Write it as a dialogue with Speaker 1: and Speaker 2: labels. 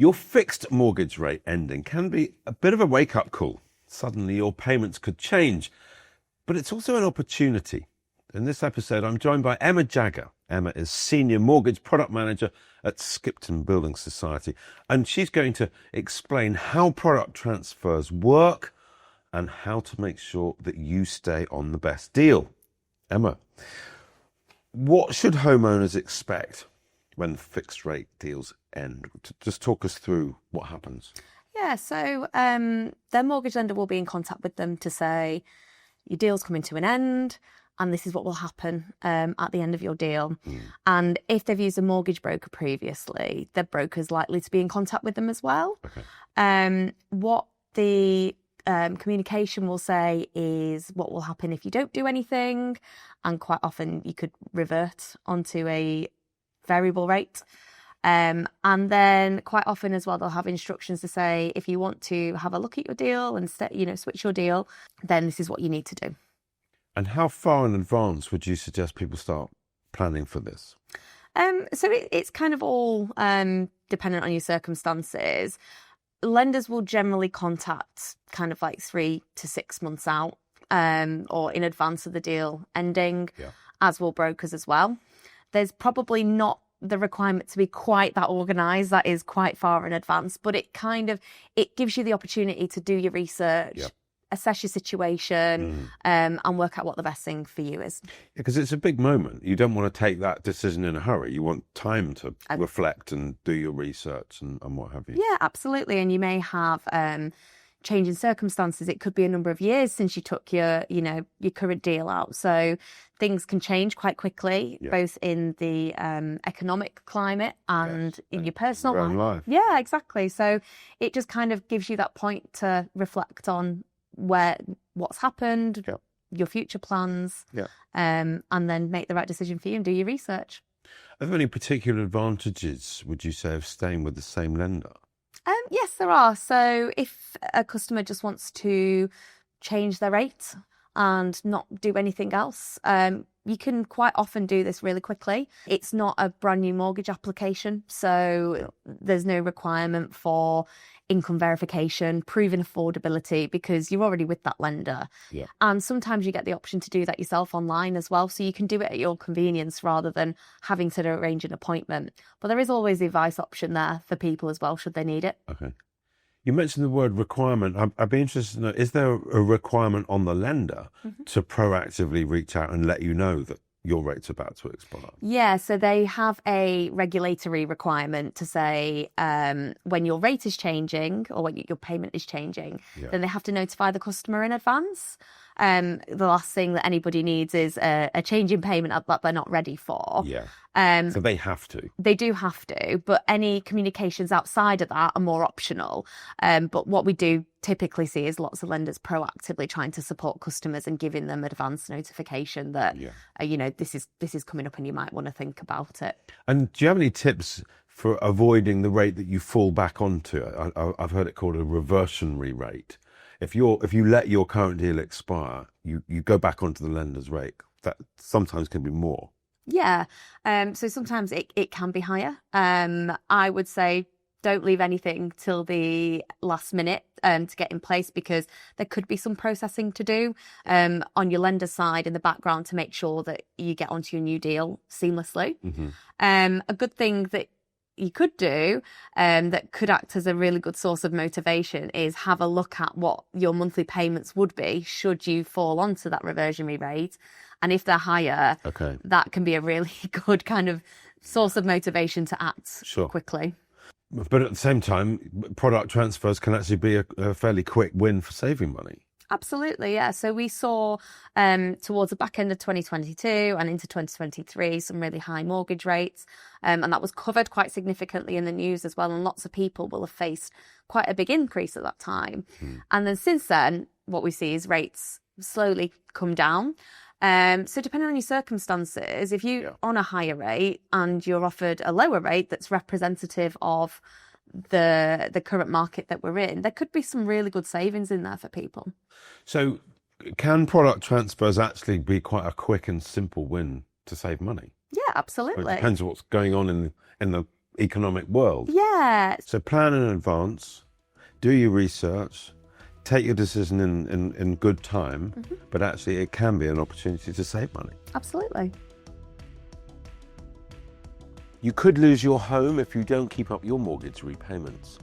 Speaker 1: Your fixed mortgage rate ending can be a bit of a wake-up call. Suddenly your payments could change, but it's also an opportunity. In this episode, I'm joined by Emma Jagger. Emma is Senior Mortgage Product Manager at Skipton Building Society, and she's going to explain how product transfers work and how to make sure that you stay on the best deal. Emma, what should homeowners expect when fixed rate deals end? Just talk us through what happens.
Speaker 2: Yeah, so their mortgage lender will be in contact with them to say, your deal's coming to an end and this is what will happen at the end of your deal. And if they've used a mortgage broker previously, their broker's likely to be in contact with them as well. What the communication will say is what will happen if you don't do anything, and quite often you could revert onto a variable rate. And then quite often as well, they'll have instructions to say, if you want to have a look at your deal and switch your deal, then this is what you need to do.
Speaker 1: And how far in advance would you suggest people start planning for this?
Speaker 2: So it's kind of all dependent on your circumstances. Lenders will generally contact kind of like 3 to 6 months out or in advance of the deal ending, as will brokers as well. There's probably not the requirement to be quite that organised. That is quite far in advance, but it gives you the opportunity to do your research, assess your situation, and work out what the best thing for you is.
Speaker 1: Because it's a big moment. You don't want to take that decision in a hurry. You want time to reflect and do your research and what have you.
Speaker 2: Yeah, absolutely. And you may have change in circumstances. It could be a number of years since you took your current deal out. So things can change quite quickly, both in the economic climate and in your personal
Speaker 1: life.
Speaker 2: Yeah, exactly. So it just kind of gives you that point to reflect on what's happened, your future plans, and then make the right decision for you and do your research.
Speaker 1: Are there any particular advantages, would you say, of staying with the same lender?
Speaker 2: Yes, there are. So if a customer just wants to change their rate and not do anything else, you can quite often do this really quickly. It's not a brand new mortgage application, so there's no requirement for income verification, proven affordability, because you're already with that lender. And sometimes you get the option to do that yourself online as well, so you can do it at your convenience rather than having to arrange an appointment. But there is always the advice option there for people as well, should they need it.
Speaker 1: Okay. You mentioned the word requirement. I'd be interested to know, is there a requirement on the lender to proactively reach out and let you know that your rate's about to expire? Yeah,
Speaker 2: so they have a regulatory requirement to say when your rate is changing or when your payment is changing, then they have to notify the customer in advance. The last thing that anybody needs is a change in payment that they're not ready for.
Speaker 1: So they have to.
Speaker 2: They do have to, but any communications outside of that are more optional. But what we do typically see is lots of lenders proactively trying to support customers and giving them advance notification that this is coming up and you might want to think about it.
Speaker 1: And do you have any tips for avoiding the rate that you fall back onto? I've heard it called a reversionary rate. If you let your current deal expire, you go back onto the lender's rate. That sometimes can be more.
Speaker 2: Yeah. So sometimes it can be higher. I would say don't leave anything till the last minute to get in place, because there could be some processing to do on your lender's side in the background to make sure that you get onto your new deal seamlessly. A good thing that you could do that could act as a really good source of motivation is have a look at what your monthly payments would be should you fall onto that reversionary rate. And if they're higher, that can be a really good kind of source of motivation to act quickly.
Speaker 1: But at the same time, product transfers can actually be a fairly quick win for saving money.
Speaker 2: Absolutely, yeah. So we saw towards the back end of 2022 and into 2023 some really high mortgage rates, and that was covered quite significantly in the news as well. And lots of people will have faced quite a big increase at that time. And then since then, what we see is rates slowly come down. So depending on your circumstances, if you're on a higher rate and you're offered a lower rate that's representative of the current market that we're in, there could be some really good savings in there for people.
Speaker 1: So can product transfers actually be quite a quick and simple win to save money?
Speaker 2: Yeah, absolutely.
Speaker 1: It depends on what's going on in the economic world.
Speaker 2: Yeah.
Speaker 1: So plan in advance, do your research, take your decision in good time, but actually it can be an opportunity to save money.
Speaker 2: Absolutely.
Speaker 1: You could lose your home if you don't keep up your mortgage repayments.